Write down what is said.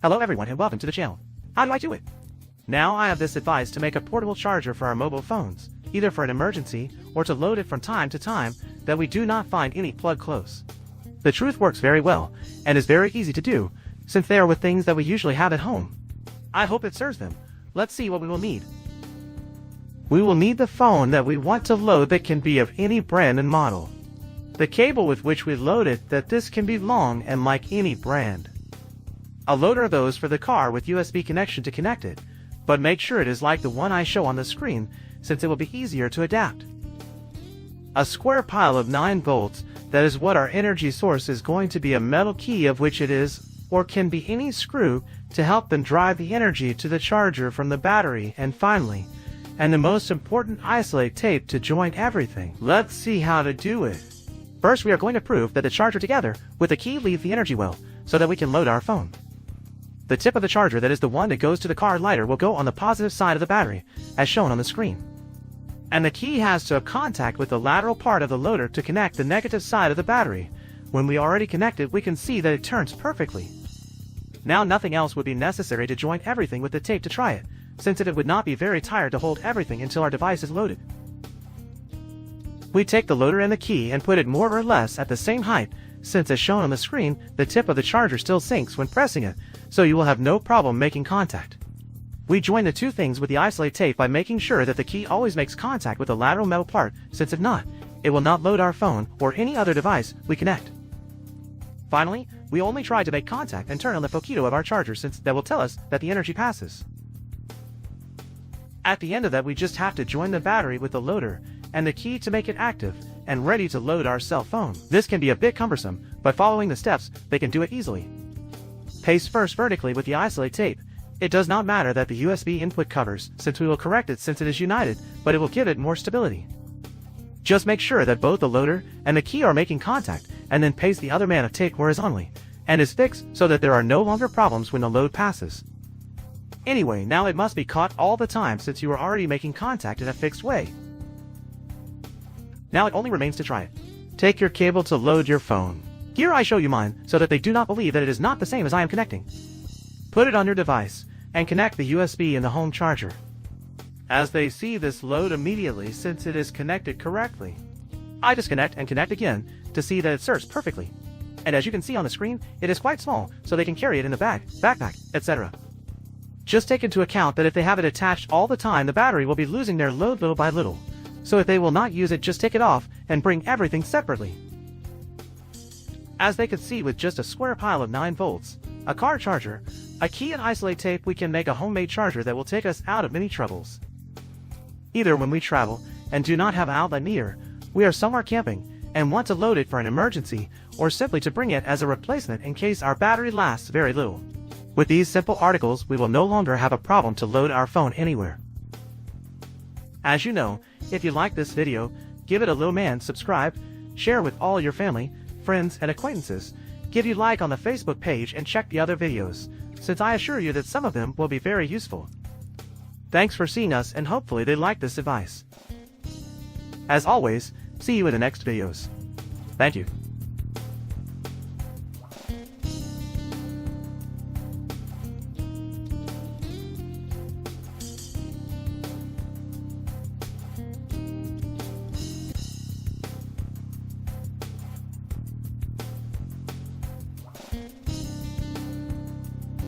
Hello everyone and welcome to the channel. How do I do it? Now I have this advice to make a portable charger for our mobile phones, either for an emergency or to load it from time to time that we do not find any plug close. The truth works very well and is very easy to do since they are with things that we usually have at home. I hope it serves them. Let's see what we will need. We will need the phone that we want to load that can be of any brand and model. The cable with which we load it that this can be long and like any brand. A loader of those for the car with USB connection to connect it, but make sure it is like the one I show on the screen since it will be easier to adapt. A square pile of 9 volts, that is what our energy source is going to be, a metal key of which it is, or can be any screw to help them drive the energy to the charger from the battery, and finally, and the most important, isolate tape to join everything. Let's see how to do it. First we are going to prove that the charger together with the key leave the energy well, so that we can load our phone. The tip of the charger, that is the one that goes to the car lighter, will go on the positive side of the battery, as shown on the screen. And the key has to have contact with the lateral part of the loader to connect the negative side of the battery. When we already connect it, we can see that it turns perfectly. Now nothing else would be necessary to join everything with the tape to try it, since it would not be very tired to hold everything until our device is loaded. We take the loader and the key and put it more or less at the same height, since as shown on the screen, the tip of the charger still sinks when pressing it, so you will have no problem making contact. We join the two things with the isolate tape by making sure that the key always makes contact with the lateral metal part, since if not, it will not load our phone or any other device we connect. Finally, we only try to make contact and turn on the foquito of our charger, since that will tell us that the energy passes. At the end of that, we just have to join the battery with the loader and the key to make it active and ready to load our cell phone. This can be a bit cumbersome, but following the steps, they can do it easily. Paste first vertically with the isolate tape. It does not matter that the USB input covers, since we will correct it since it is united, but it will give it more stability. Just make sure that both the loader and the key are making contact, and then paste the other man of tape horizontally, and is fixed so that there are no longer problems when the load passes. Anyway, now it must be caught all the time since you are already making contact in a fixed way. Now it only remains to try it. Take your cable to load your phone. Here I show you mine, so that they do not believe that it is not the same as I am connecting. Put it on your device, and connect the USB in the home charger. As they see this load immediately since it is connected correctly. I disconnect and connect again to see that it serves perfectly. And as you can see on the screen, it is quite small, so they can carry it in the bag, backpack, etc. Just take into account that if they have it attached all the time, the battery will be losing their load little by little. So if they will not use it, just take it off and bring everything separately. As they could see, with just a square pile of 9 volts, a car charger, a key and isolate tape, we can make a homemade charger that will take us out of many troubles. Either when we travel and do not have an outlet near, we are somewhere camping and want to load it for an emergency, or simply to bring it as a replacement in case our battery lasts very little. With these simple articles, we will no longer have a problem to load our phone anywhere. As you know, if you like this video, give it a little man, subscribe, share with all your family, friends and acquaintances, give you like on the Facebook page and check the other videos, since I assure you that some of them will be very useful. Thanks for seeing us, and hopefully they like this advice. As always, see you in the next videos. Thank you.